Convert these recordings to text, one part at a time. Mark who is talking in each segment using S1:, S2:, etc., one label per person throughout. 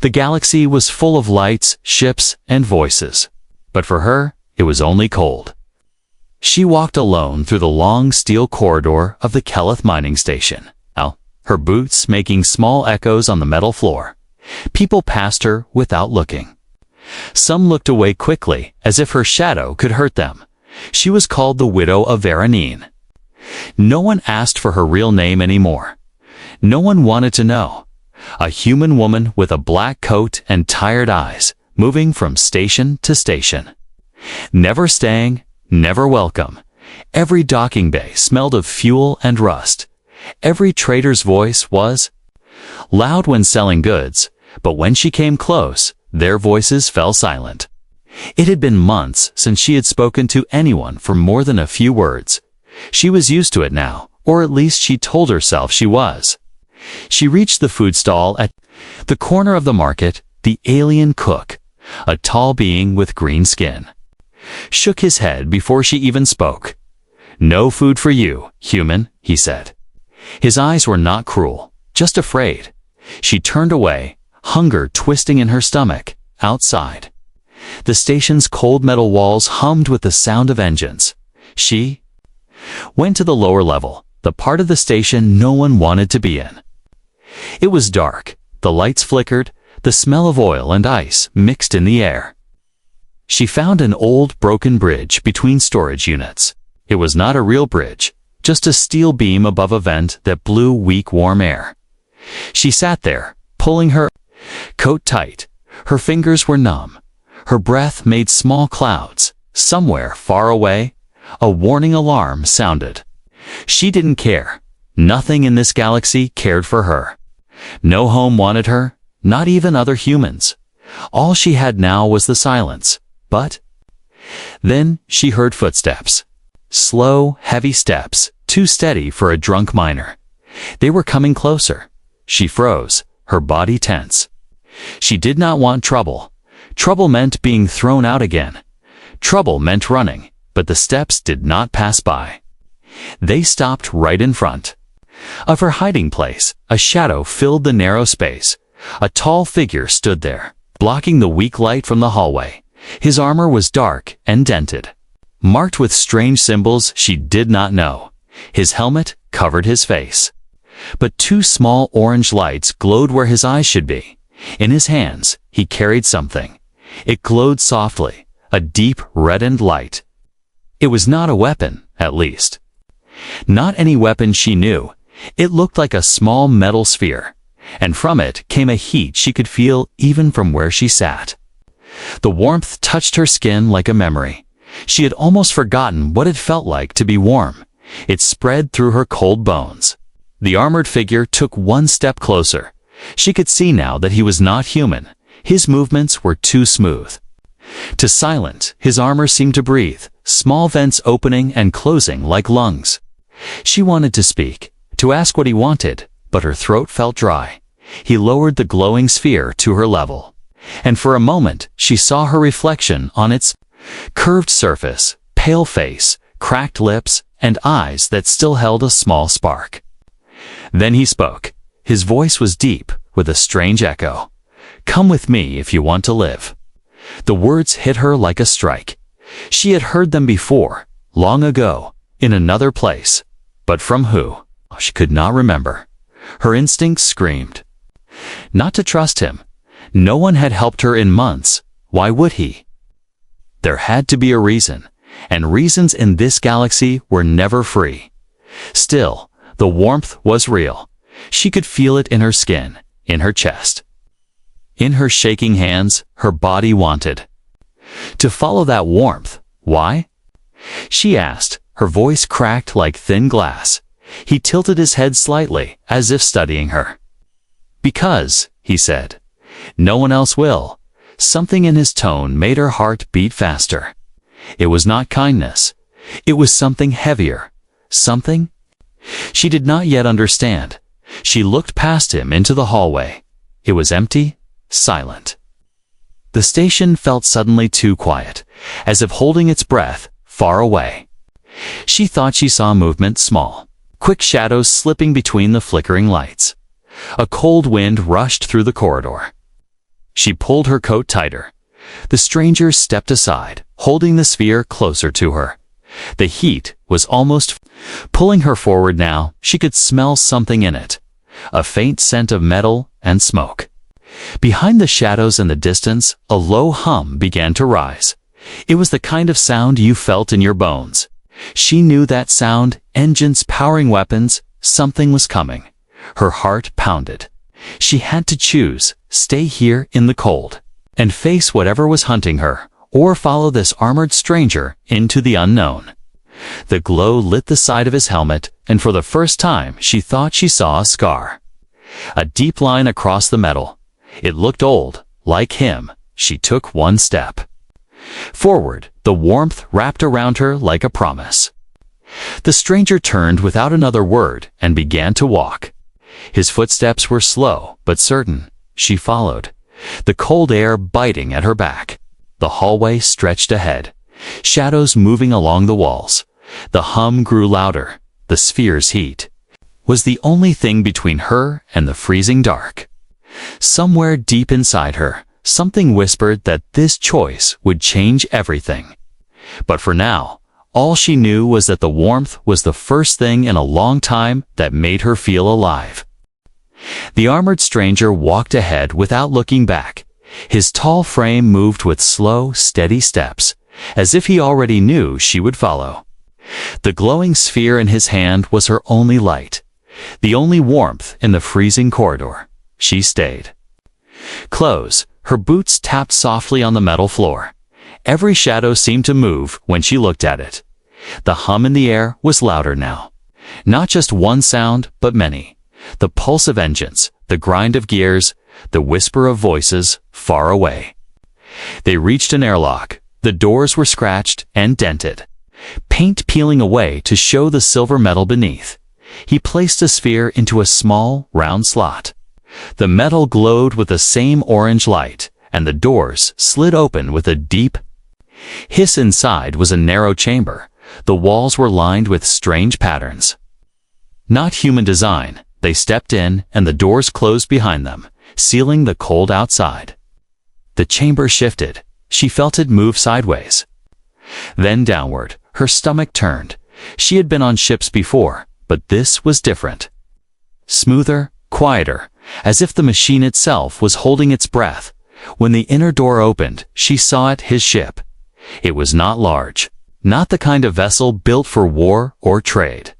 S1: The galaxy was full of lights, ships, and voices. But for her, it was only cold. She walked alone through the long steel corridor of the Keleth mining station, her boots making small echoes on the metal floor. People passed her without looking. Some looked away quickly, as if her shadow could hurt them. She was called the Widow of Veranine. No one asked for her real name anymore. No one wanted to know. A human woman with a black coat and tired eyes, moving from station to station. Never staying, never welcome. Every docking bay smelled of fuel and rust. Every trader's voice was loud when selling goods, but when she came close, their voices fell silent. It had been months since she had spoken to anyone for more than a few words. She was used to it now, or at least she told herself she was. She reached the food stall at the corner of the market. The alien cook, a tall being with green skin, shook his head before she even spoke. "No food for you, human," he said. His eyes were not cruel, just afraid. She turned away, hunger twisting in her stomach. Outside, the station's cold metal walls hummed with the sound of engines. She went to the lower level, the part of the station no one wanted to be in. It was dark, the lights flickered, the smell of oil and ice mixed in the air. She found an old, broken bridge between storage units. It was not a real bridge, just a steel beam above a vent that blew weak, warm air. She sat there, pulling her coat tight. Her fingers were numb. Her breath made small clouds. Somewhere far away, a warning alarm sounded. She didn't care. Nothing in this galaxy cared for her. No home wanted her, not even other humans. All she had now was the silence. But then she heard footsteps. Slow, heavy steps, too steady for a drunk miner. They were coming closer. She froze, her body tense. She did not want trouble. Trouble meant being thrown out again. Trouble meant running, but the steps did not pass by. They stopped right in front of her hiding place. A shadow filled the narrow space. A tall figure stood there, blocking the weak light from the hallway. His armor was dark and dented, marked with strange symbols she did not know. His helmet covered his face, but two small orange lights glowed where his eyes should be. In his hands, he carried something. It glowed softly, a deep, reddened light. It was not a weapon, at least. Not any weapon she knew. It looked like a small metal sphere, and from it came a heat she could feel even from where she sat. The warmth touched her skin like a memory. She had almost forgotten what it felt like to be warm. It spread through her cold bones. The armored figure took one step closer. She could see now that he was not human. His movements were too smooth. To silent, his armor seemed to breathe, small vents opening and closing like lungs. She wanted to speak, to ask what he wanted, but her throat felt dry. He lowered the glowing sphere to her level, and for a moment she saw her reflection on its curved surface, pale face, cracked lips, and eyes that still held a small spark. Then he spoke. His voice was deep, with a strange echo. "Come with me if you want to live." The words hit her like a strike. She had heard them before, long ago, in another place. But from who? She could not remember. Her instincts screamed not to trust him. No one had helped her in months. Why would he? There had to be a reason, and reasons in this galaxy were never free. Still, the warmth was real. She could feel it in her skin, in her chest. In her shaking hands, her body wanted to follow that warmth. Why? She asked, her voice cracked like thin glass. He tilted his head slightly, as if studying her. "Because," he said, "no one else will." Something in his tone made her heart beat faster. It was not kindness. It was something heavier. Something she did not yet understand. She looked past him into the hallway. It was empty, silent. The station felt suddenly too quiet, as if holding its breath, far away. She thought she saw movement, small, quick shadows slipping between the flickering lights. A cold wind rushed through the corridor. She pulled her coat tighter. The stranger stepped aside, holding the sphere closer to her. The heat was almost pulling her forward now. She could smell something in it. A faint scent of metal and smoke. Behind the shadows in the distance, a low hum began to rise. It was the kind of sound you felt in your bones. She knew that sound, engines powering weapons, something was coming. Her heart pounded. She had to choose, stay here in the cold, and face whatever was hunting her, or follow this armored stranger into the unknown. The glow lit the side of his helmet, and for the first time she thought she saw a scar. A deep line across the metal. It looked old, like him. She took one step forward, the warmth wrapped around her like a promise. The stranger turned without another word and began to walk. His footsteps were slow but certain. She followed, the cold air biting at her back. The hallway stretched ahead, shadows moving along the walls. The hum grew louder. The sphere's heat was the only thing between her and the freezing dark. Somewhere deep inside her, something whispered that this choice would change everything. But for now, all she knew was that the warmth was the first thing in a long time that made her feel alive. The armored stranger walked ahead without looking back. His tall frame moved with slow, steady steps, as if he already knew she would follow. The glowing sphere in his hand was her only light, the only warmth in the freezing corridor. She stayed. Close, her boots tapped softly on the metal floor. Every shadow seemed to move when she looked at it. The hum in the air was louder now. Not just one sound, but many. The pulse of engines, the grind of gears, the whisper of voices far away. They reached an airlock. The doors were scratched and dented, paint peeling away to show the silver metal beneath. He placed a sphere into a small, round slot. The metal glowed with the same orange light, and the doors slid open with a deep hiss. Inside was a narrow chamber. The walls were lined with strange patterns. Not human design. They stepped in, and the doors closed behind them, sealing the cold outside. The chamber shifted. She felt it move sideways, then downward. Her stomach turned. She had been on ships before, but this was different. Smoother, quieter, as if the machine itself was holding its breath. When the inner door opened, she saw it, his ship. It was not large, not the kind of vessel built for war or trade.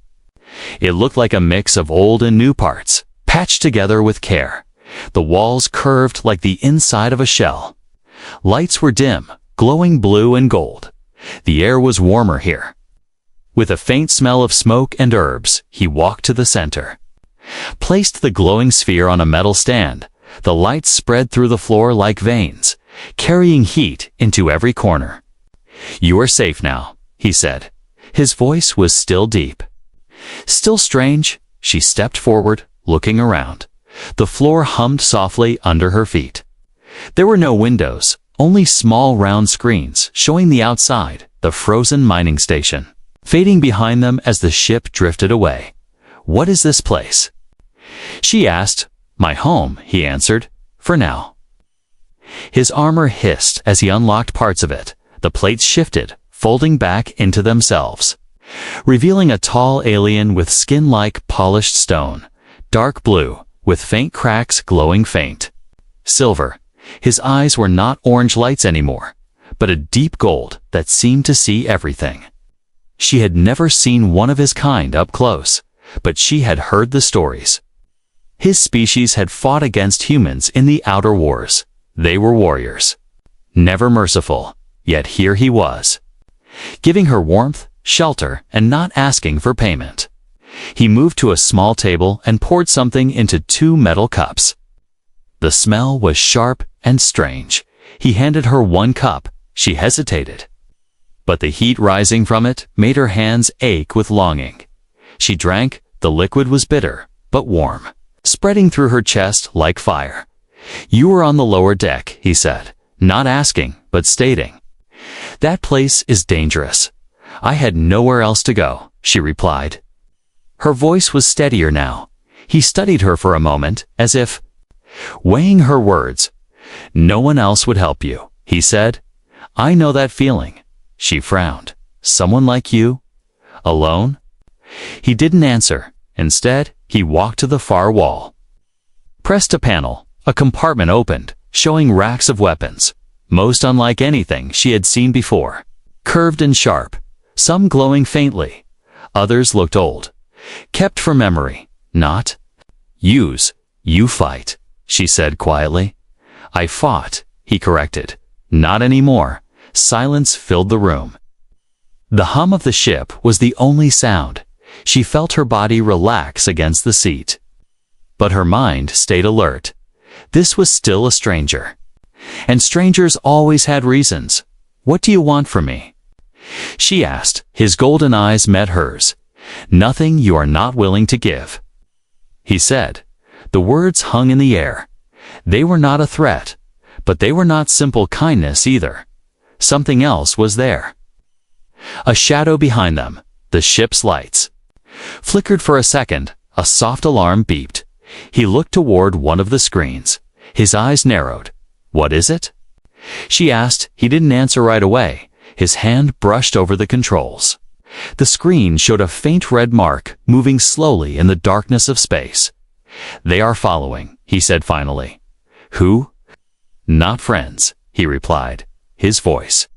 S1: It looked like a mix of old and new parts, patched together with care. The walls curved like the inside of a shell. Lights were dim, glowing blue and gold. The air was warmer here. With a faint smell of smoke and herbs, he walked to the center, placed the glowing sphere on a metal stand. The light spread through the floor like veins, carrying heat into every corner. "You are safe now," he said. His voice was still deep. Still strange. She stepped forward, looking around. The floor hummed softly under her feet. There were no windows, only small round screens showing the outside, the frozen mining station, fading behind them as the ship drifted away. "What is this place?" she asked. "My home," he answered, "for now." His armor hissed as he unlocked parts of it. The plates shifted, folding back into themselves, revealing a tall alien with skin like polished stone, dark blue, with faint cracks glowing faint. Silver. His eyes were not orange lights anymore, but a deep gold that seemed to see everything. She had never seen one of his kind up close, but she had heard the stories. His species had fought against humans in the outer wars. They were warriors, never merciful, yet here he was, giving her warmth, shelter, and not asking for payment. He moved to a small table and poured something into 2 metal cups. The smell was sharp and strange. He handed her 1 cup. She hesitated, but the heat rising from it made her hands ache with longing. She drank. The liquid was bitter, but warm, spreading through her chest like fire. "You were on the lower deck," he said, not asking, but stating. "That place is dangerous." "I had nowhere else to go," she replied. Her voice was steadier now. He studied her for a moment, as if weighing her words. No one else would help you, he said. I know that feeling. She frowned. Someone like you? Alone? He didn't answer. Instead, he walked to the far wall. Pressed a panel. A compartment opened, showing racks of weapons, most unlike anything she had seen before. Curved and sharp, some glowing faintly. Others looked old. Kept for memory, not. Use, you fight, she said quietly. I fought, he corrected. Not anymore. Silence filled the room. The hum of the ship was the only sound. She felt her body relax against the seat. But her mind stayed alert. This was still a stranger. And strangers always had reasons. What do you want from me? She asked. His golden eyes met hers. Nothing you are not willing to give. He said. The words hung in the air. They were not a threat, but they were not simple kindness either. Something else was there. A shadow behind them, the ship's lights. Flickered for a second, a soft alarm beeped. He looked toward one of the screens. His eyes narrowed. What is it? She asked. He didn't answer right away. His hand brushed over the controls. The screen showed a faint red mark moving slowly in the darkness of space. They are following, he said finally. Who? Not friends, he replied. His voice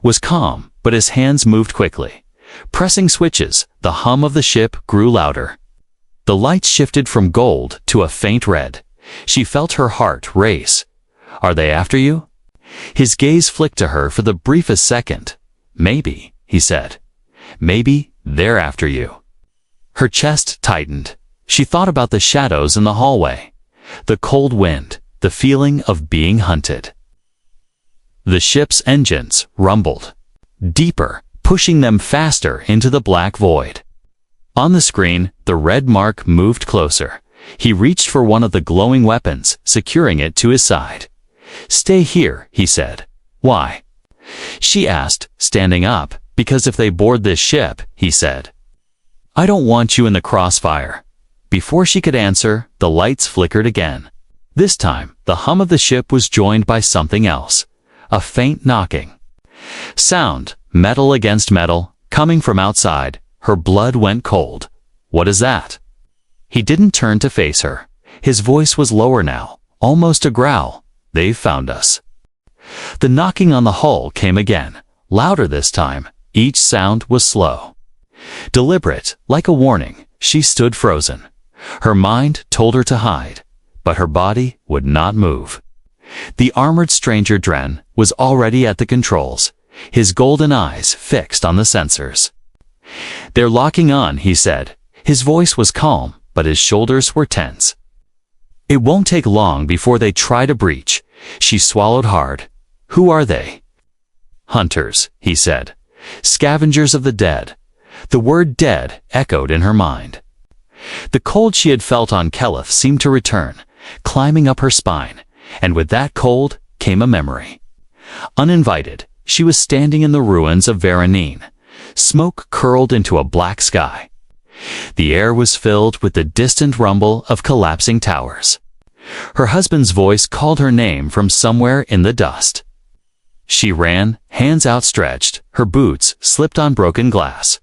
S1: was calm, but his hands moved quickly. Pressing switches, the hum of the ship grew louder. The lights shifted from gold to a faint red. She felt her heart race. Are they after you? His gaze flicked to her for the briefest second. Maybe, he said. Maybe they're after you. Her chest tightened. She thought about the shadows in the hallway, the cold wind, the feeling of being hunted. The ship's engines rumbled, deeper, pushing them faster into the black void. On the screen, the red mark moved closer. He reached for one of the glowing weapons, securing it to his side. Stay here, he said. Why? She asked, standing up. Because if they board this ship, he said. I don't want you in the crossfire. Before she could answer, the lights flickered again. This time, the hum of the ship was joined by something else. A faint knocking. Sound, metal against metal, coming from outside. Her blood went cold. What is that? He didn't turn to face her. His voice was lower now, almost a growl. They've found us. The knocking on the hull came again, louder this time. Each sound was slow. Deliberate, like a warning, she stood frozen. Her mind told her to hide, but her body would not move. The armored stranger Dren was already at the controls, his golden eyes fixed on the sensors. They're locking on, he said. His voice was calm, but his shoulders were tense. It won't take long before they try to breach. She swallowed hard. Who are they? Hunters, he said. Scavengers of the dead. The word dead echoed in her mind. The cold she had felt on Keleth seemed to return, climbing up her spine, and with that cold came a memory. Uninvited, she was standing in the ruins of Veronine. Smoke curled into a black sky. The air was filled with the distant rumble of collapsing towers. Her husband's voice called her name from somewhere in the dust. She ran, hands outstretched, her boots slipped on broken glass.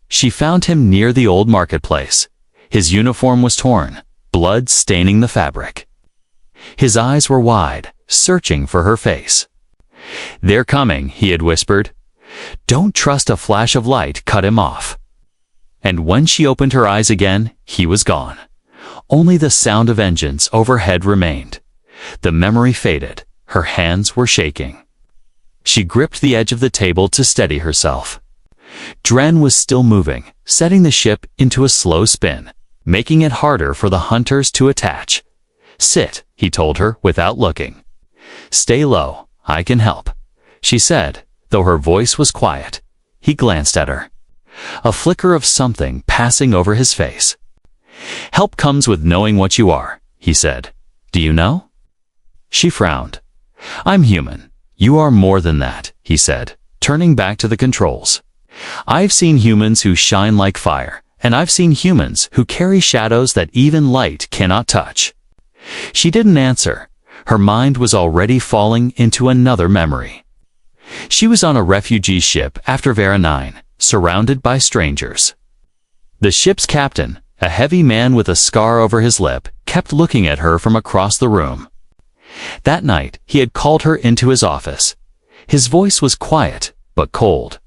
S1: She found him near the old marketplace. His uniform was torn, blood staining the fabric. His eyes were wide, searching for her face. They're coming, he had whispered. Don't trust a flash of light cut him off. And when she opened her eyes again, he was gone. Only the sound of engines overhead remained. The memory faded. Her hands were shaking. She gripped the edge of the table to steady herself. Dren was still moving, setting the ship into a slow spin, making it harder for the hunters to attach. Sit, he told her without looking. Stay low, I can help, she said, though her voice was quiet. He glanced at her. A flicker of something passing over his face. Help comes with knowing what you are, he said. Do you know? She frowned. I'm human. You are more than that, he said, turning back to the controls. I've seen humans who shine like fire, and I've seen humans who carry shadows that even light cannot touch. She didn't answer. Her mind was already falling into another memory. She was on a refugee ship after Vera 9, surrounded by strangers. The ship's captain, a heavy man with a scar over his lip, kept looking at her from across the room. That night, he had called her into his office. His voice was quiet, but cold.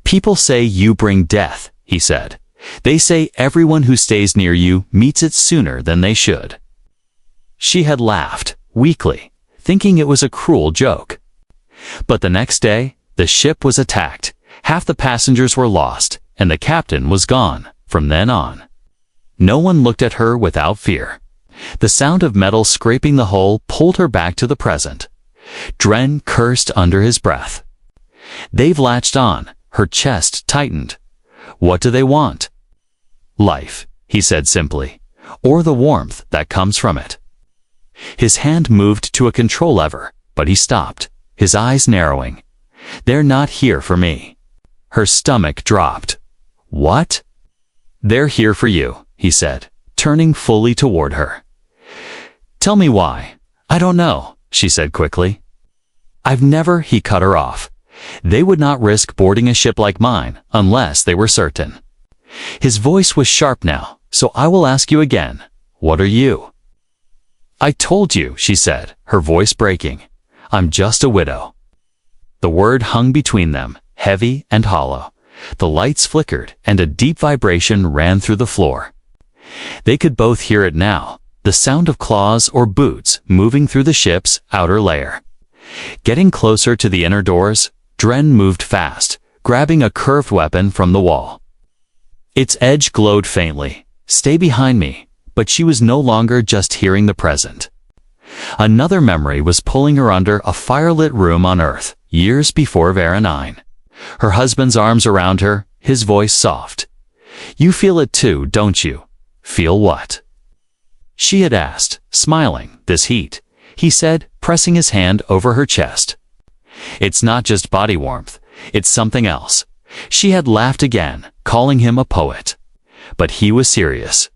S1: "People say you bring death," he said. "They say everyone who stays near you meets it sooner than they should." She had laughed, weakly, thinking it was a cruel joke. But the next day, the ship was attacked, half the passengers were lost, and the captain was gone from then on. No one looked at her without fear. The sound of metal scraping the hull pulled her back to the present. Dren cursed under his breath. "They've latched on," her chest tightened. "What do they want?" "Life," he said simply, "or the warmth that comes from it." His hand moved to a control lever, but he stopped, his eyes narrowing. "They're not here for me." Her stomach dropped. "What?" "They're here for you," he said, turning fully toward her. "Tell me why." "I don't know," she said quickly. "I've never," he cut her off. "They would not risk boarding a ship like mine unless they were certain." His voice was sharp now, "So I will ask you again. What are you?" "I told you," she said, her voice breaking. "I'm just a widow." The word hung between them, heavy and hollow. The lights flickered, and a deep vibration ran through the floor. They could both hear it now, the sound of claws or boots moving through the ship's outer layer. Getting closer to the inner doors, Dren moved fast, grabbing a curved weapon from the wall. Its edge glowed faintly. "Stay behind me," but she was no longer just hearing the present. Another memory was pulling her under a firelit room on Earth, years before Vera 9. Her husband's arms around her, his voice soft. "You feel it too, don't you?" "Feel what?" She had asked, smiling. "This heat," he said, pressing his hand over her chest. "It's not just body warmth, it's something else." She had laughed again, calling him a poet. But he was serious.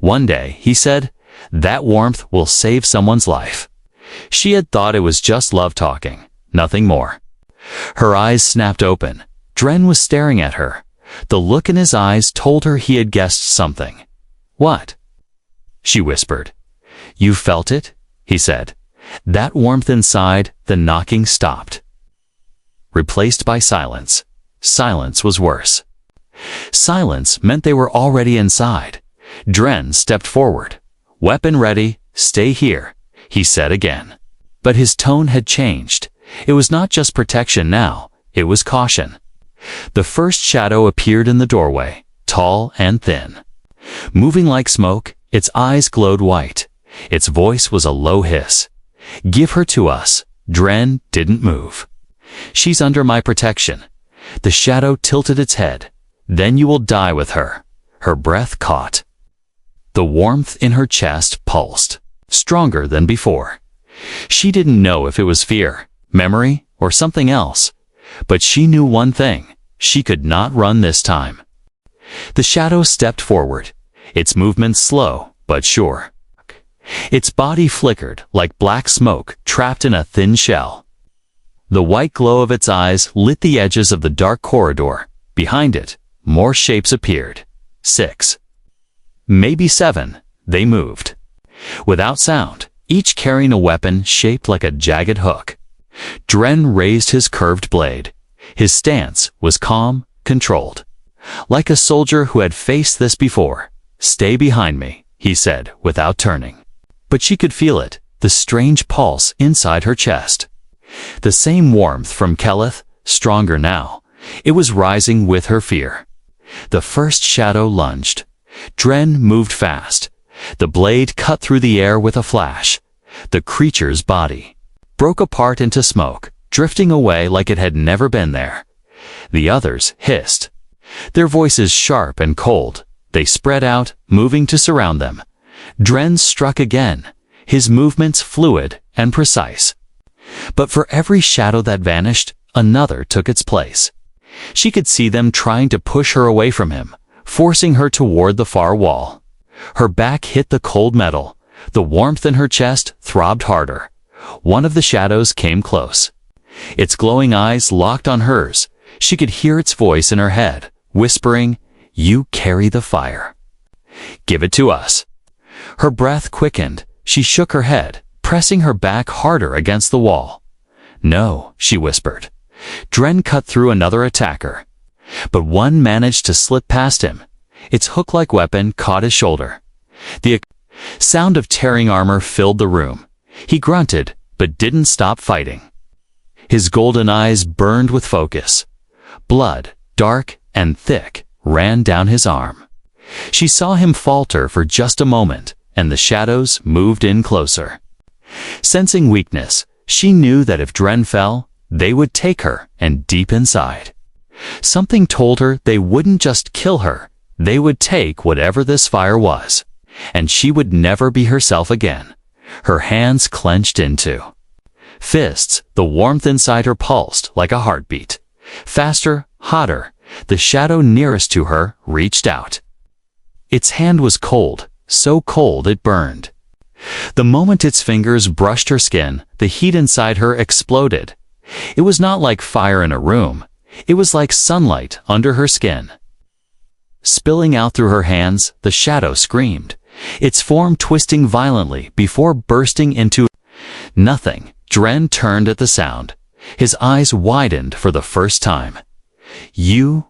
S1: "One day," he said, "that warmth will save someone's life." She had thought it was just love talking, nothing more. Her eyes snapped open. Dren was staring at her. The look in his eyes told her he had guessed something. "What?" she whispered. "You felt it?" he said. That warmth inside, the knocking stopped. Replaced by silence. Silence was worse. Silence meant they were already inside. Dren stepped forward. "Weapon ready, stay here," he said again. But his tone had changed. It was not just protection now, it was caution. The first shadow appeared in the doorway, tall and thin. Moving like smoke, its eyes glowed white. Its voice was a low hiss. "Give her to us." Dren didn't move. "She's under my protection." The shadow tilted its head. "Then you will die with her." Her breath caught. The warmth in her chest pulsed, stronger than before. She didn't know if it was fear, memory, or something else. But she knew one thing: she could not run this time. The shadow stepped forward, its movement slow but sure. Its body flickered like black smoke trapped in a thin shell. The white glow of its eyes lit the edges of the dark corridor. Behind it, more shapes appeared. 6. Maybe 7. They moved. Without sound, each carrying a weapon shaped like a jagged hook. Dren raised his curved blade. His stance was calm, controlled. Like a soldier who had faced this before. "Stay behind me," he said, without turning. But she could feel it, the strange pulse inside her chest. The same warmth from Keleth, stronger now. It was rising with her fear. The first shadow lunged. Dren moved fast. The blade cut through the air with a flash. The creature's body broke apart into smoke, drifting away like it had never been there. The others hissed. Their voices sharp and cold. They spread out, moving to surround them. Dren struck again, his movements fluid and precise. But for every shadow that vanished, another took its place. She could see them trying to push her away from him, forcing her toward the far wall. Her back hit the cold metal. The warmth in her chest throbbed harder. One of the shadows came close. Its glowing eyes locked on hers. She could hear its voice in her head, whispering, "You carry the fire. Give it to us." Her breath quickened. She shook her head, pressing her back harder against the wall. "No," she whispered. Dren cut through another attacker, but one managed to slip past him. Its hook-like weapon caught his shoulder. The sound of tearing armor filled the room. He grunted, but didn't stop fighting. His golden eyes burned with focus. Blood, dark and thick, ran down his arm. She saw him falter for just a moment, and the shadows moved in closer. Sensing weakness, she knew that if Dren fell, they would take her, and deep inside, something told her they wouldn't just kill her, they would take whatever this fire was, and she would never be herself again. Her hands clenched into fists. The warmth inside her pulsed like a heartbeat. Faster, hotter, the shadow nearest to her reached out. Its hand was cold, so cold it burned. The moment its fingers brushed her skin, the heat inside her exploded. It was not like fire in a room. It was like sunlight under her skin. Spilling out through her hands, the shadow screamed, its form twisting violently before bursting into nothing. Dren turned at the sound. His eyes widened for the first time. You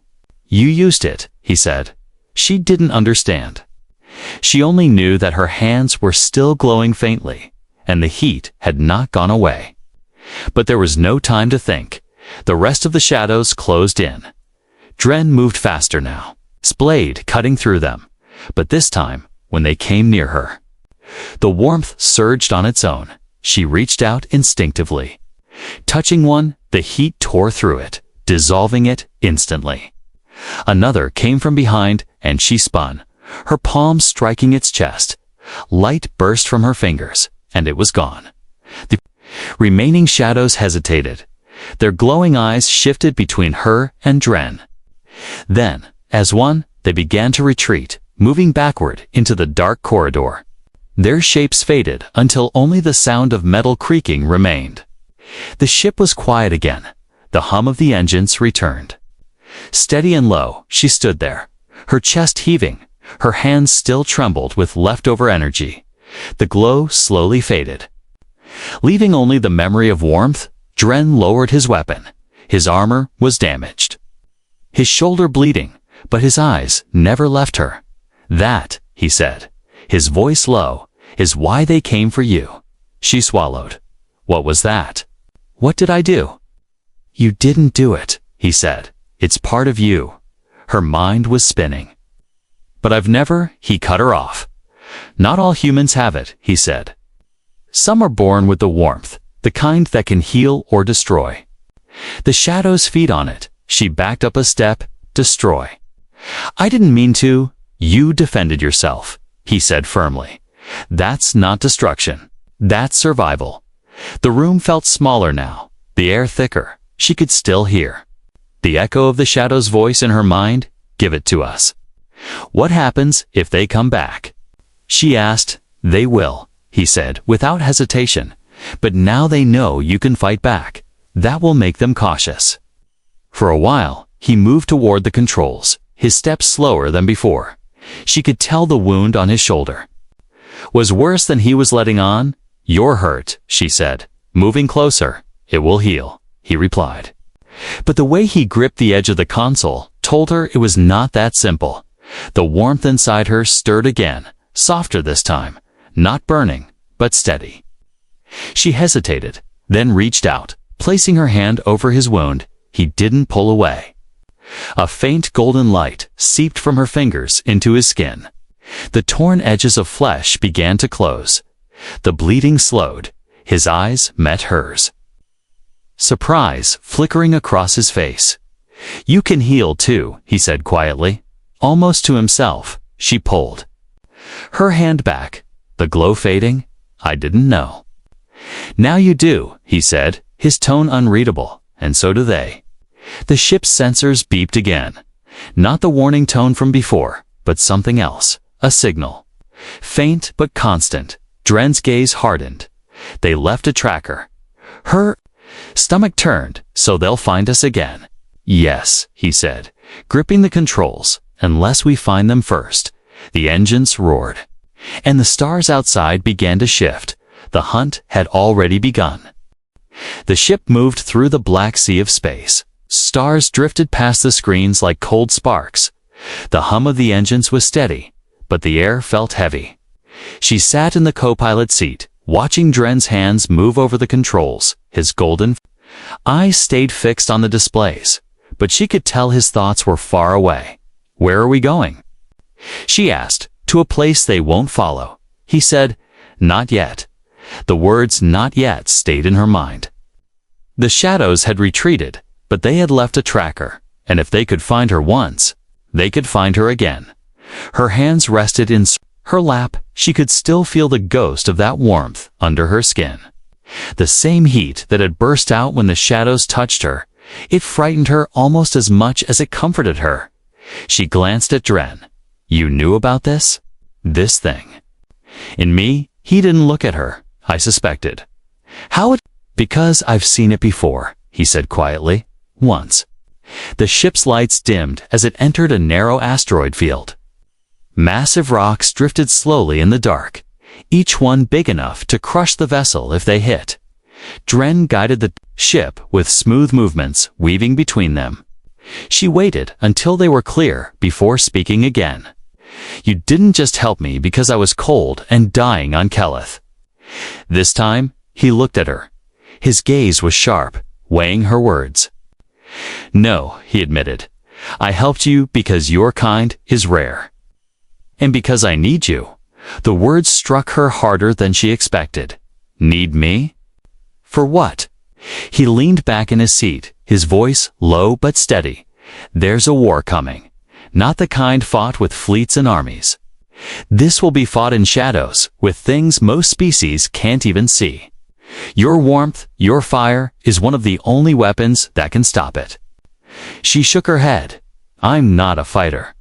S1: used it," he said. She didn't understand. She only knew that her hands were still glowing faintly, and the heat had not gone away. But there was no time to think. The rest of the shadows closed in. Dren moved faster now, his blade cutting through them, but this time, when they came near her, the warmth surged on its own. She reached out instinctively. Touching one, the heat tore through it, dissolving it instantly. Another came from behind, and she spun, her palm striking its chest. Light burst from her fingers, and it was gone. The remaining shadows hesitated. Their glowing eyes shifted between her and Dren. Then, as one, they began to retreat, moving backward into the dark corridor. Their shapes faded until only the sound of metal creaking remained. The ship was quiet again. The hum of the engines returned. Steady and low, she stood there, her chest heaving. Her hands still trembled with leftover energy. The glow slowly faded, leaving only the memory of warmth. Dren lowered his weapon. His armor was damaged, his shoulder bleeding, but his eyes never left her. "That," he said, his voice low, "is why they came for you." She swallowed. "What was that? What did I do?" "You didn't do it," he said. "It's part of you." Her mind was spinning. "But I've never," he cut her off. "Not all humans have it," he said. "Some are born with the warmth, the kind that can heal or destroy. The shadows feed on it." She backed up a step. "Destroy. I didn't mean to." "You defended yourself," he said firmly. "That's not destruction. That's survival." The room felt smaller now, the air thicker. She could still hear the echo of the shadow's voice in her mind. "Give it to us." "What happens if they come back?" she asked. "They will," he said without hesitation. "But now they know you can fight back. That will make them cautious." For a while, he moved toward the controls, his steps slower than before. She could tell the wound on his shoulder was worse than he was letting on. "You're hurt," she said, moving closer. "It will heal," he replied. But the way he gripped the edge of the console told her it was not that simple. The warmth inside her stirred again, softer this time, not burning, but steady. She hesitated, then reached out, placing her hand over his wound. He didn't pull away. A faint golden light seeped from her fingers into his skin. The torn edges of flesh began to close. The bleeding slowed. His eyes met hers. Surprise flickering across his face. "You can heal too," he said quietly. Almost to himself, she pulled her hand back, the glow fading. "I didn't know." "Now you do," he said, his tone unreadable, "and so do they." The ship's sensors beeped again. Not the warning tone from before, but something else, a signal. Faint but constant. Dren's gaze hardened. They left a tracker. Her stomach turned, so they'll find us again. Yes, he said, gripping the controls, unless we find them first. The engines roared, and the stars outside began to shift. The hunt had already begun. The ship moved through the black sea of space. Stars drifted past the screens like cold sparks. The hum of the engines was steady, but the air felt heavy. She sat in the co-pilot seat, watching Dren's hands move over the controls. His golden eyes stayed fixed on the displays, but she could tell his thoughts were far away. Where are we going? She asked. To a place they won't follow. He said, not yet. The words not yet stayed in her mind. The shadows had retreated, but they had left a tracker, and if they could find her once, they could find her again. Her hands rested in her lap. She could still feel the ghost of that warmth under her skin. The same heat that had burst out when the shadows touched her. It frightened her almost as much as it comforted her. She glanced at Dren. You knew about this? This thing. In me, he didn't look at her, I suspected. How it? Because I've seen it before, he said quietly. Once. The ship's lights dimmed as it entered a narrow asteroid field. Massive rocks drifted slowly in the dark, each one big enough to crush the vessel if they hit. Dren guided the ship with smooth movements weaving between them. She waited until they were clear before speaking again. You didn't just help me because I was cold and dying on Keleth. This time, he looked at her. His gaze was sharp, weighing her words. No, he admitted. I helped you because your kind is rare. And because I need you. The words struck her harder than she expected. Need me? For what? He leaned back in his seat, his voice low but steady. There's a war coming. Not the kind fought with fleets and armies. This will be fought in shadows, with things most species can't even see. Your warmth, your fire, is one of the only weapons that can stop it. She shook her head. I'm not a fighter.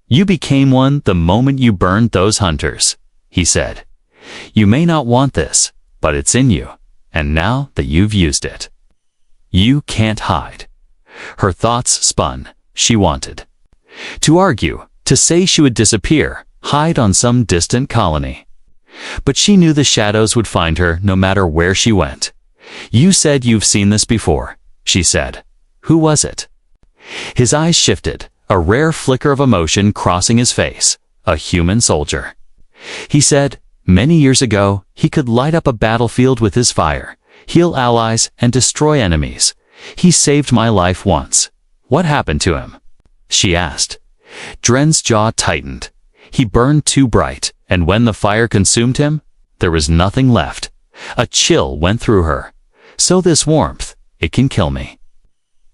S1: You became one the moment you burned those hunters, he said. You may not want this, but it's in you, and now that you've used it, you can't hide. Her thoughts spun. She wanted to argue, to say she would disappear, hide on some distant colony. But she knew the shadows would find her no matter where she went. You said you've seen this before, she said. Who was it? His eyes shifted, a rare flicker of emotion crossing his face. A human soldier. He said, many years ago, he could light up a battlefield with his fire, heal allies, and destroy enemies. He saved my life once. What happened to him? She asked. Dren's jaw tightened. He burned too bright, and when the fire consumed him, there was nothing left. A chill went through her. So this warmth, it can kill me.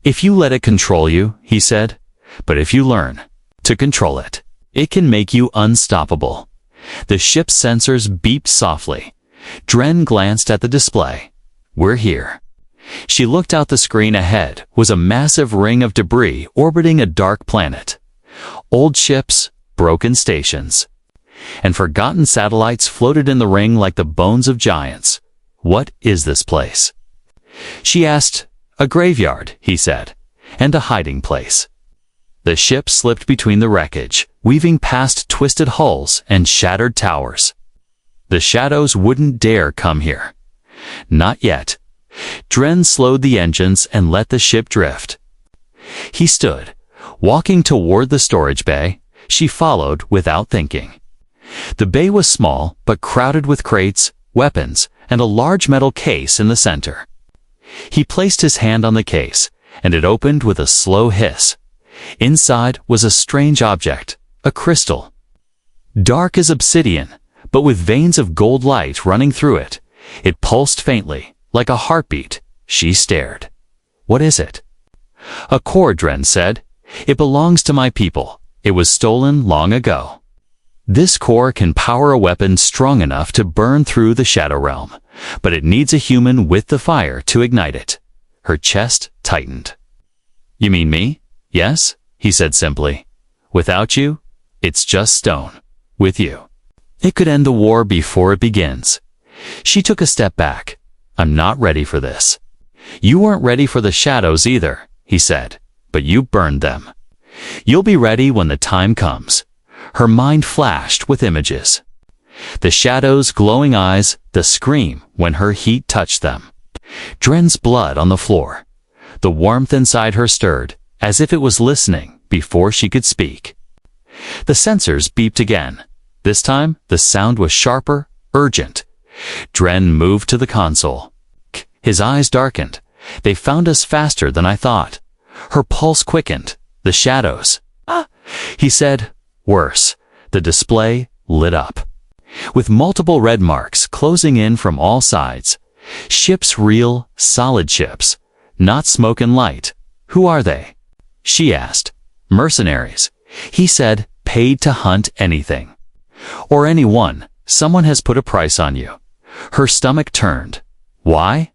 S1: If you let it control you, he said, but if you learn to control it, it can make you unstoppable. The ship's sensors beeped softly. Dren glanced at the display. We're here. She looked out the screen ahead, was a massive ring of debris orbiting a dark planet. Old ships, broken stations, and forgotten satellites floated in the ring like the bones of giants. What is this place? She asked. A graveyard, he said, and a hiding place. The ship slipped between the wreckage, weaving past twisted hulls and shattered towers. The shadows wouldn't dare come here. Not yet. Dren slowed the engines and let the ship drift. He stood, walking toward the storage bay. She followed without thinking. The bay was small, but crowded with crates, weapons, and a large metal case in the center. He placed his hand on the case, and it opened with a slow hiss. Inside was a strange object, a crystal. Dark as obsidian, but with veins of gold light running through it. It pulsed faintly, like a heartbeat. She stared. What is it? A core, Dren said. It belongs to my people. It was stolen long ago. This core can power a weapon strong enough to burn through the shadow realm, but it needs a human with the fire to ignite it. Her chest tightened. You mean me? Yes, he said simply. Without you, it's just stone. With you, it could end the war before it begins. She took a step back. I'm not ready for this. You weren't ready for the shadows either, he said, but you burned them. You'll be ready when the time comes. Her mind flashed with images. The shadows' glowing eyes, the scream when her heat touched them. Dren's blood on the floor. The warmth inside her stirred, as if it was listening before she could speak. The sensors beeped again. This time, the sound was sharper, urgent. Dren moved to the console. His eyes darkened. They found us faster than I thought. Her pulse quickened. The shadows. Ah, he said. Worse. The display lit up. With multiple red marks closing in from all sides. Ships, real, solid ships. Not smoke and light. Who are they? She asked. Mercenaries. He said, paid to hunt anything. Or anyone. Someone has put a price on you. Her stomach turned. Why?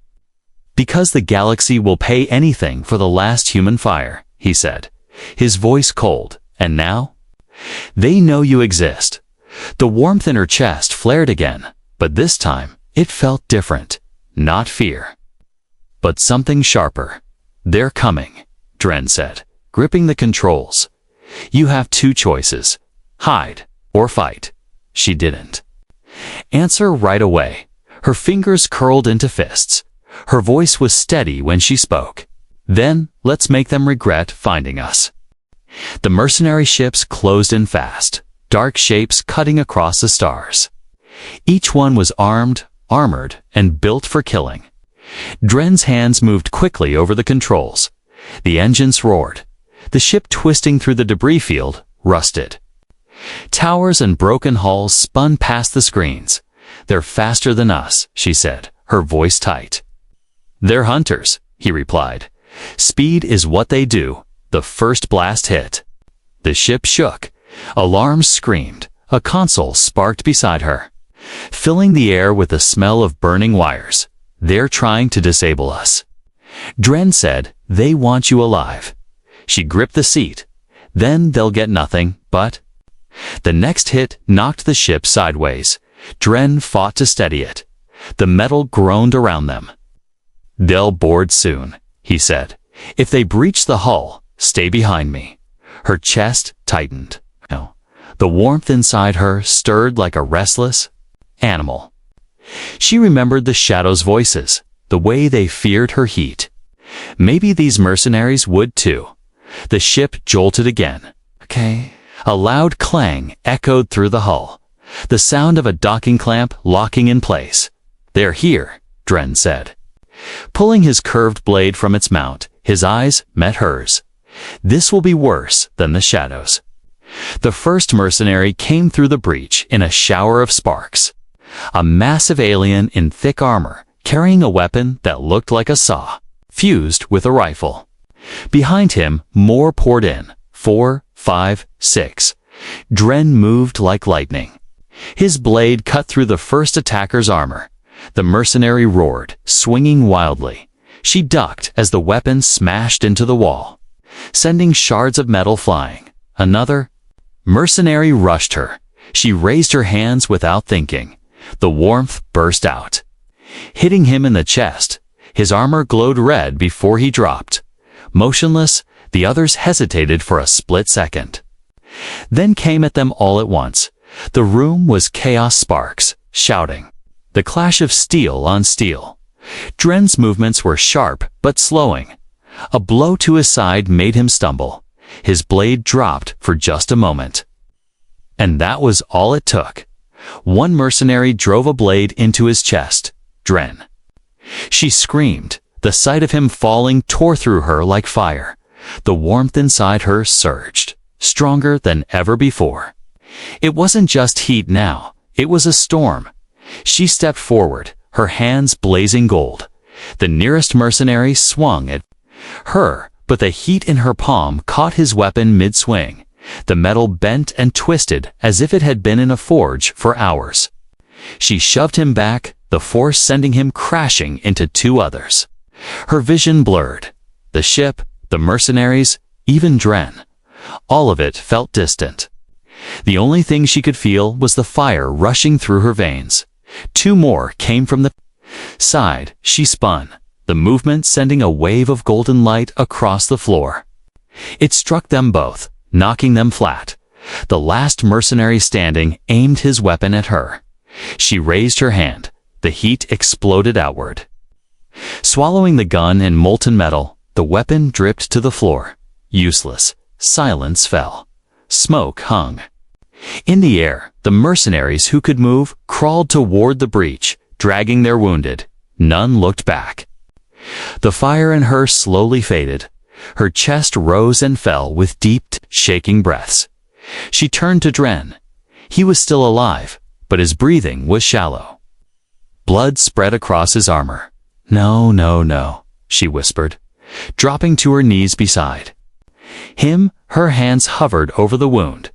S1: Because the galaxy will pay anything for the last human fire, he said, his voice cold. And now? They know you exist. The warmth in her chest flared again, but this time it felt different. Not fear, but something sharper. They're coming, Dren said, gripping the controls. You have two choices. Hide or fight. She didn't answer right away. Her fingers curled into fists. Her voice was steady when she spoke. Then, let's make them regret finding us. The mercenary ships closed in fast, dark shapes cutting across the stars. Each one was armed, armored, and built for killing. Dren's hands moved quickly over the controls. The engines roared. The ship twisting through the debris field, rusted. Towers and broken hulls spun past the screens. They're faster than us, she said, her voice tight. They're hunters, he replied. Speed is what they do. The first blast hit. The ship shook. Alarms screamed. A console sparked beside her, filling the air with the smell of burning wires. They're trying to disable us. Dren said, they want you alive. She gripped the seat. Then they'll get nothing, but... The next hit knocked the ship sideways. Dren fought to steady it. The metal groaned around them. They'll board soon, he said. If they breach the hull, stay behind me. Her chest tightened. The warmth inside her stirred like a restless animal. She remembered the shadows' voices, the way they feared her heat. Maybe these mercenaries would too. The ship jolted again. Okay. A loud clang echoed through the hull. The sound of a docking clamp locking in place. They're here, Dren said. Pulling his curved blade from its mount, his eyes met hers. This will be worse than the shadows. The first mercenary came through the breach in a shower of sparks. A massive alien in thick armor, carrying a weapon that looked like a saw, fused with a rifle. Behind him, more poured in. 4, 5, 6. Dren moved like lightning. His blade cut through the first attacker's armor. The mercenary roared, swinging wildly. She ducked as the weapon smashed into the wall, sending shards of metal flying. Another mercenary rushed her. She raised her hands without thinking. The warmth burst out, hitting him in the chest. His armor glowed red before he dropped. Motionless, the others hesitated for a split second. Then came at them all at once. The room was chaos sparks, shouting. The clash of steel on steel. Dren's movements were sharp but slowing. A blow to his side made him stumble. His blade dropped for just a moment. And that was all it took. One mercenary drove a blade into his chest. Dren. She screamed. The sight of him falling tore through her like fire. The warmth inside her surged, stronger than ever before. It wasn't just heat now. It was a storm. She stepped forward, her hands blazing gold. The nearest mercenary swung at her, but the heat in her palm caught his weapon mid-swing. The metal bent and twisted as if it had been in a forge for hours. She shoved him back, the force sending him crashing into two others. Her vision blurred. The ship, the mercenaries, even Dren. All of it felt distant. The only thing she could feel was the fire rushing through her veins. 2 more came from the side. She spun, the movement sending a wave of golden light across the floor. It struck them both, knocking them flat. The last mercenary standing aimed his weapon at her. She raised her hand. The heat exploded outward. Swallowing the gun in molten metal, the weapon dripped to the floor. Useless. Silence fell. Smoke hung. In the air, the mercenaries who could move crawled toward the breach, dragging their wounded. None looked back. The fire in her slowly faded. Her chest rose and fell with deep, shaking breaths. She turned to Dren. He was still alive, but his breathing was shallow. Blood spread across his armor. "No, no, no," she whispered, dropping to her knees beside him. Her hands hovered over the wound.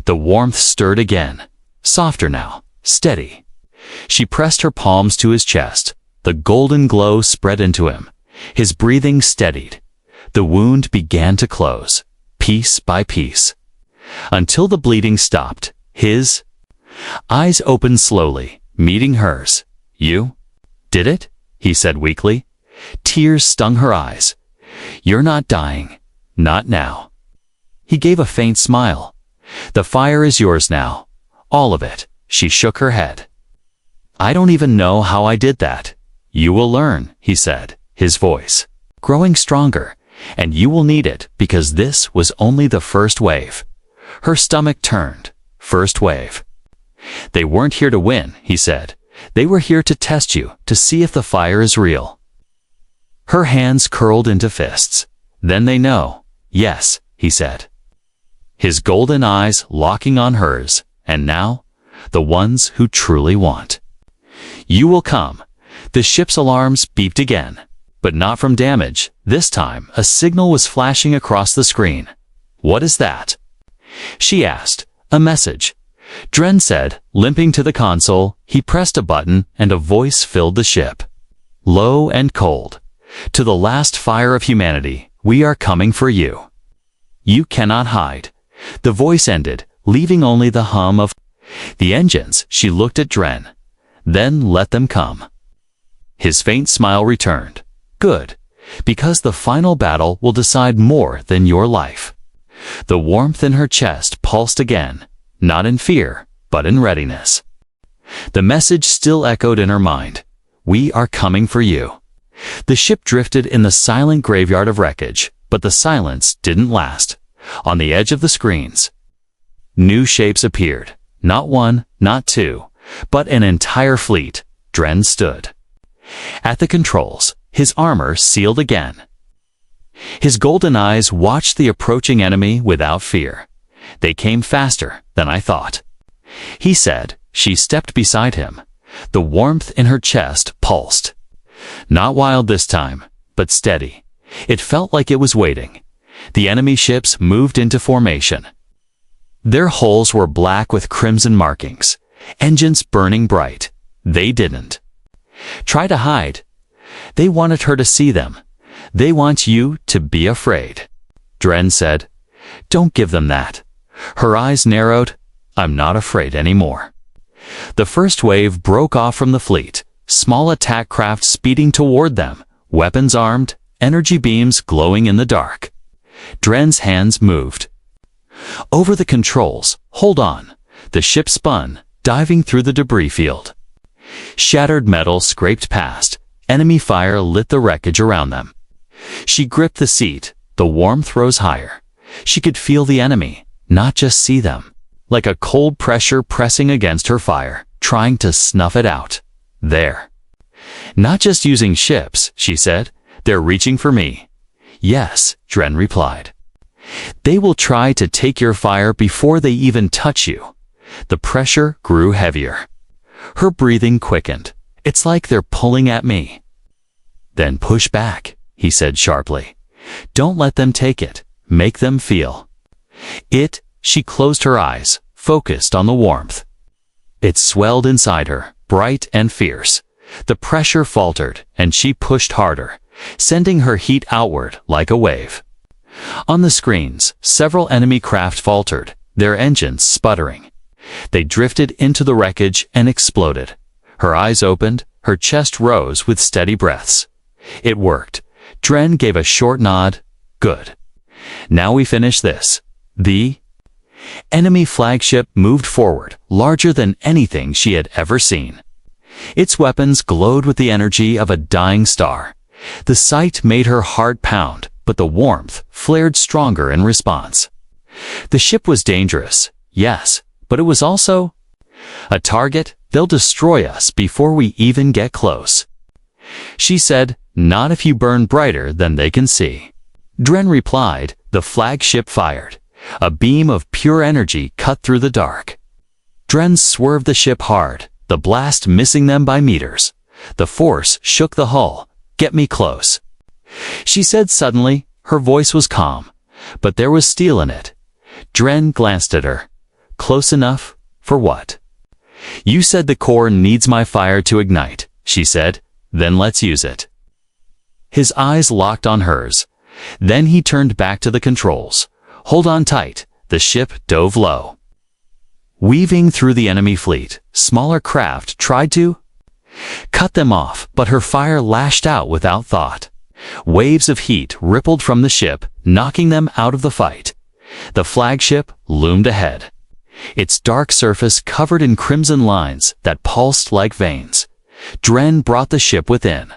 S1: The warmth stirred again, softer now, steady. She pressed her palms to his chest. The golden glow spread into him. His breathing steadied. The wound began to close, piece by piece, until the bleeding stopped. His eyes opened slowly, meeting hers. "You did it?" he said weakly. Tears stung her eyes. "You're not dying. Not now." He gave a faint smile. "The fire is yours now. All of it." She shook her head. "I don't even know how I did that." "You will learn," he said, his voice growing stronger. "And you will need it, because this was only the first wave." Her stomach turned. First wave. "They weren't here to win," he said. "They were here to test you, to see if the fire is real." Her hands curled into fists. "Then they know." "Yes," he said, his golden eyes locking on hers. "And now, the ones who truly want. You will come." The ship's alarms beeped again, but not from damage. This time, a signal was flashing across the screen. "What is that?" she asked. "A message," Dren said, limping to the console. He pressed a button, and a voice filled the ship. Low and cold. "To the last fire of humanity, we are coming for you. You cannot hide." The voice ended, leaving only the hum of the engines. She looked at Dren. "Then let them come." His faint smile returned. "Good, because the final battle will decide more than your life." The warmth in her chest pulsed again, not in fear, but in readiness. The message still echoed in her mind. "We are coming for you." The ship drifted in the silent graveyard of wreckage, but the silence didn't last. On the edge of the screens, new shapes appeared. Not one, not two, but an entire fleet. Dren stood at the controls, his armor sealed again. His golden eyes watched the approaching enemy without fear. "They came faster than I thought," he said. She stepped beside him. The warmth in her chest pulsed. Not wild this time, but steady. It felt like it was waiting. The enemy ships moved into formation. Their hulls were black with crimson markings, engines burning bright. They didn't try to hide. They wanted her to see them. "They want you to be afraid," Dren said. "Don't give them that." Her eyes narrowed. "I'm not afraid anymore." The first wave broke off from the fleet, small attack craft speeding toward them, weapons armed, energy beams glowing in the dark. Dren's hands moved over the controls. "Hold on." The ship spun, diving through the debris field. Shattered metal scraped past. Enemy fire lit the wreckage around them. She gripped the seat. The warmth rose higher. She could feel the enemy, not just see them. Like a cold pressure pressing against her fire, trying to snuff it out. "There. Not just using ships," she said. "They're reaching for me." "Yes," Dren replied. "They will try to take your fire before they even touch you." The pressure grew heavier. Her breathing quickened. "It's like they're pulling at me." "Then push back," he said sharply. "Don't let them take it. Make them feel it." She closed her eyes, focused on the warmth. It swelled inside her, bright and fierce. The pressure faltered, and she pushed harder, sending her heat outward like a wave. On the screens, several enemy craft faltered, their engines sputtering. They drifted into the wreckage and exploded. Her eyes opened, her chest rose with steady breaths. It worked. Dren gave a short nod. Good. Now we finish this. The enemy flagship moved forward, larger than anything she had ever seen. Its weapons glowed with the energy of a dying star. The sight made her heart pound, but the warmth flared stronger in response. The ship was dangerous, yes, but it was also a target. They'll destroy us before we even get close. She said, not if you burn brighter than they can see. Dren replied, the flagship fired. A beam of pure energy cut through the dark. Dren swerved the ship hard, the blast missing them by meters. The force shook the hull. Get me close, she said suddenly. Her voice was calm, but there was steel in it. Dren glanced at her. Close enough? For what? You said the core needs my fire to ignite, she said. Then let's use it. His eyes locked on hers. Then he turned back to the controls. Hold on tight. The ship dove low. Weaving through the enemy fleet, smaller craft tried to cut them off, but her fire lashed out without thought. Waves of heat rippled from the ship, knocking them out of the fight. The flagship loomed ahead, its dark surface covered in crimson lines that pulsed like veins. Dren brought the ship within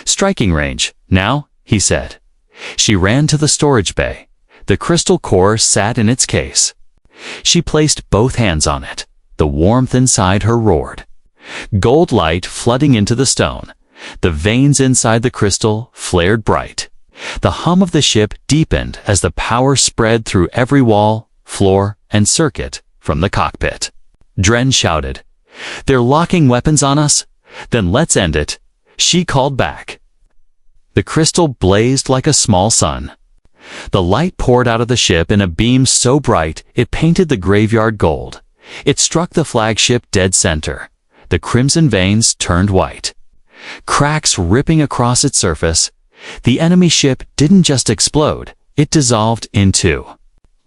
S1: striking range. Now, he said. She ran to the storage bay. The crystal core sat in its case. She placed both hands on it. The warmth inside her roared. Gold light flooding into the stone. The veins inside the crystal flared bright. The hum of the ship deepened as the power spread through every wall, floor, and circuit from the cockpit. Dren shouted, they're locking weapons on us? Then let's end it, she called back. The crystal blazed like a small sun. The light poured out of the ship in a beam so bright it painted the graveyard gold. It struck the flagship dead center. The crimson veins turned white, cracks ripping across its surface. The enemy ship didn't just explode, it dissolved into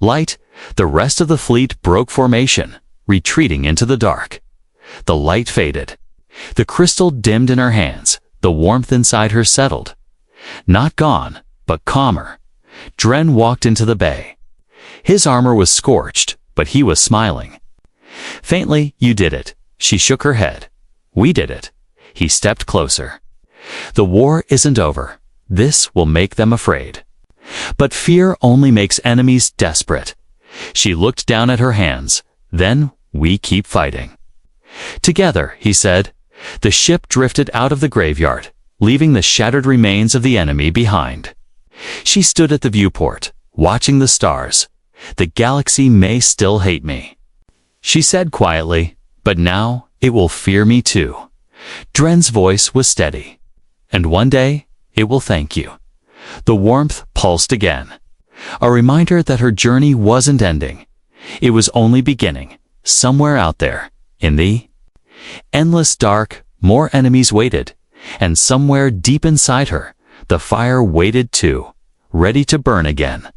S1: light. The rest of the fleet broke formation, retreating into the dark. The light faded. The crystal dimmed in her hands. The warmth inside her settled. Not gone, but calmer. Dren walked into the bay. His armor was scorched, but he was smiling. Faintly, you did it. She shook her head. We did it. He stepped closer. The war isn't over. This will make them afraid. But fear only makes enemies desperate. She looked down at her hands. Then we keep fighting. Together, he said. The ship drifted out of the graveyard, leaving the shattered remains of the enemy behind. She stood at the viewport, watching the stars. The galaxy may still hate me, she said quietly, but now it will fear me too. Dren's voice was steady. And one day, it will thank you. The warmth pulsed again. A reminder that her journey wasn't ending. It was only beginning. Somewhere out there, in the endless dark, more enemies waited. And somewhere deep inside her, the fire waited too, ready to burn again.